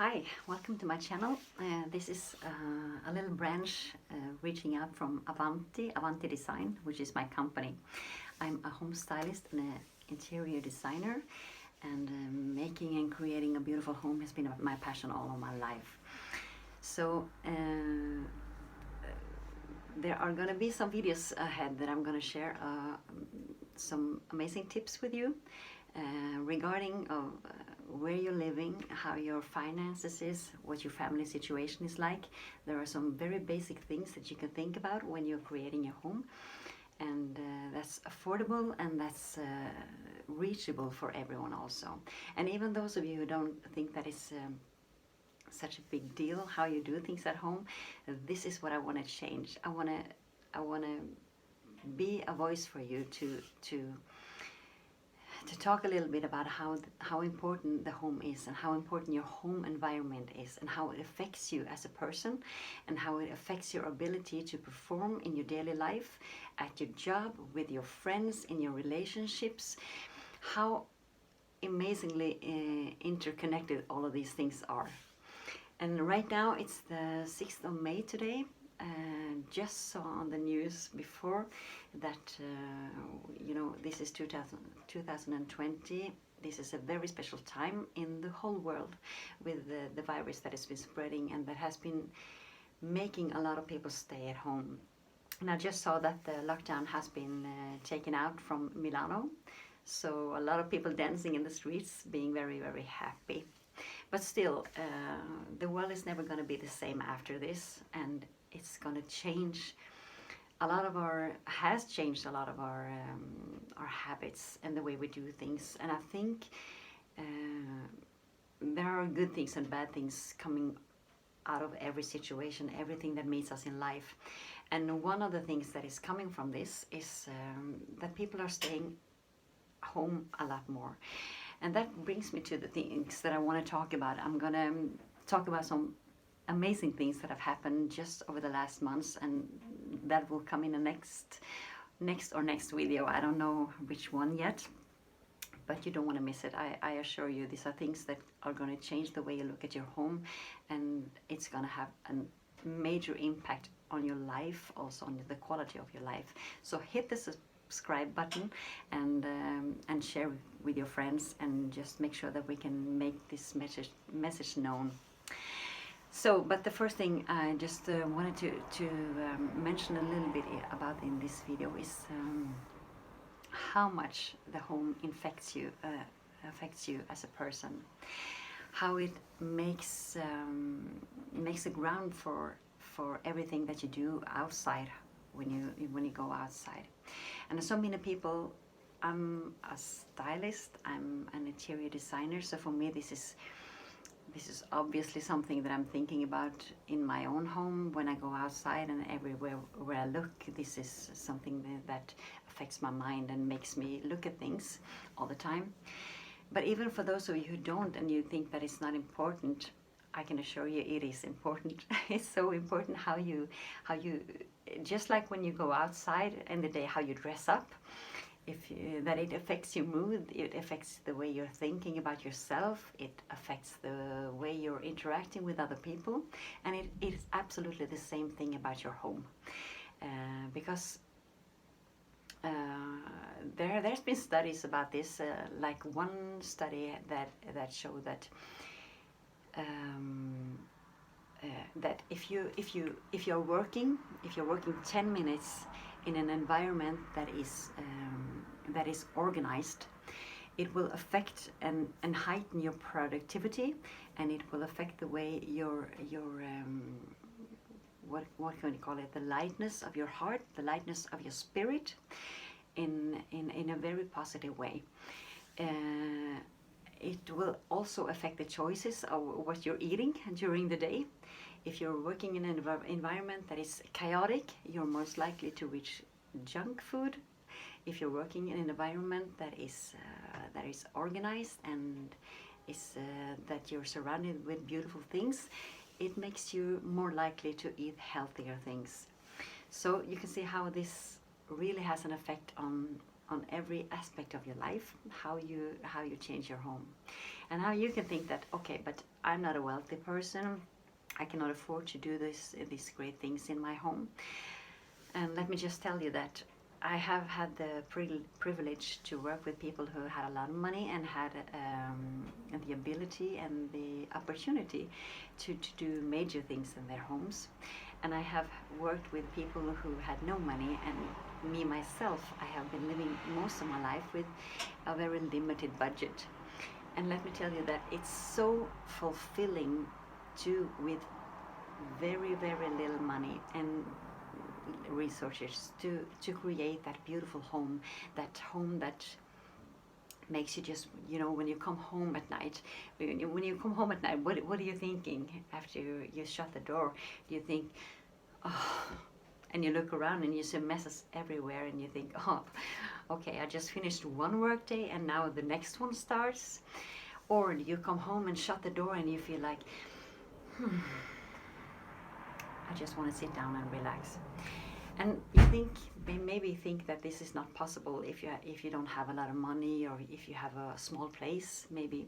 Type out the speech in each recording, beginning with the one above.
Hi, welcome to my channel. This is a little branch reaching out from Avanti Design, which is my company. I'm a home stylist and an interior designer, and making and creating a beautiful home has been my passion all of my life. So there are going to be some videos ahead that I'm going to share some amazing tips with you regarding where you're living, how your finances is, what your family situation is like. There are some very basic things that you can think about when you're creating your home, and that's affordable and that's reachable for everyone also. And even those of you who don't think that it's such a big deal how you do things at home, this is what I want to change. I want to be a voice for you to talk a little bit about how important the home is, and how important your home environment is, and how it affects you as a person, and how it affects your ability to perform in your daily life, at your job, with your friends, in your relationships, how amazingly interconnected all of these things are. And right now it's the 6th of May today. Just saw on the news before that this is 2020. This is a very special time in the whole world with the virus that has been spreading and that has been making a lot of people stay at home. And I just saw that the lockdown has been taken out from Milano, so a lot of people dancing in the streets, being very, very happy. But still, the world is never going to be the same after this, and it's going to change has changed a lot of our habits and the way we do things. And I think there are good things and bad things coming out of every situation, everything that meets us in life. And one of the things that is coming from this is that people are staying home a lot more. And that brings me to the things that I want to talk about. I'm going to talk about some amazing things that have happened just over the last months, and that will come in the next video. I don't know which one yet, but you don't want to miss it. I assure you, these are things that are going to change the way you look at your home, and it's going to have a major impact on your life, also on the quality of your life. So hit the subscribe button and share with your friends, and just make sure that we can make this message known. So, but the first thing I just wanted to mention a little bit about in this video is how much the home affects you as a person, how it makes a ground for everything that you do outside when you go outside. And so many people, I'm a stylist, I'm an interior designer, so for me this is obviously something that I'm thinking about in my own home when I go outside, and everywhere where I look, this is something that affects my mind and makes me look at things all the time. But even for those of you who don't, and you think that it's not important, I can assure you it is important. It's so important how you just like when you go outside in the day, how you dress up. That it affects your mood, it affects the way you're thinking about yourself, it affects the way you're interacting with other people, and it is absolutely the same thing about your home. Because there's been studies about this, like one study that showed that that if you're working 10 minutes in an environment that is organized, it will affect and heighten your productivity, and it will affect the way your what can you call it, the lightness of your heart, the lightness of your spirit, in a very positive way. It will also affect the choices of what you're eating during the day. If you're working in an environment that is chaotic, you're most likely to reach junk food. If you're working in an environment that is organized and that you're surrounded with beautiful things, it makes you more likely to eat healthier things. So you can see how this really has an effect on on every aspect of your life, how you change your home, and how you can think that, okay, but I'm not a wealthy person, I cannot afford to do these great things in my home. And let me just tell you that I have had the privilege to work with people who had a lot of money and had the ability and the opportunity to do major things in their homes. And I have worked with people who had no money, and me myself, I have been living most of my life with a very limited budget. And let me tell you that it's so fulfilling to, with very, very little money and resources, to create that beautiful home, that makes you just, when you come home at night, what are you thinking after you shut the door? Do you think, oh, and you look around and you see messes everywhere and you think, oh, okay, I just finished one work day and now the next one starts? Or you come home and shut the door and you feel like, I just want to sit down and relax. And you maybe think that this is not possible if you don't have a lot of money, or if you have a small place, maybe.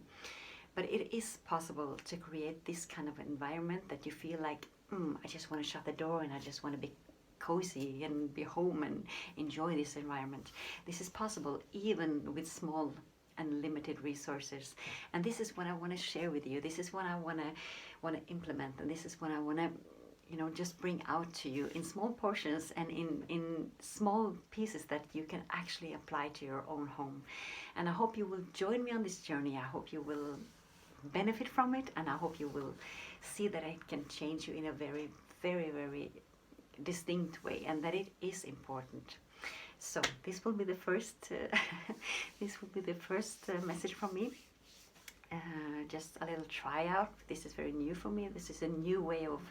But it is possible to create this kind of environment that you feel like, I just want to shut the door and I just want to be cozy and be home and enjoy this environment. This is possible even with small and limited resources. And this is what I want to share with you. This is what I want to implement, and this is what I want to just bring out to you in small portions and in small pieces that you can actually apply to your own home. And I hope you will join me on this journey. I hope you will benefit from it, and I hope you will see that it can change you in a very, very, very distinct way, and that it is important. So this will be the first message from me. Just a little tryout. This is very new for me. This is a new way of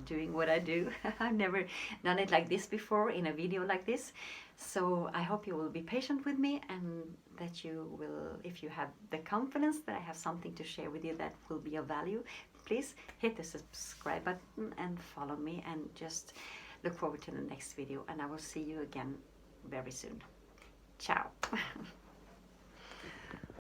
doing what I do. I've never done it like this before, in a video like this. So I hope you will be patient with me, and that you will, if you have the confidence that I have something to share with you that will be of value, please hit the subscribe button and follow me, and just look forward to the next video, and I will see you again very soon. Ciao.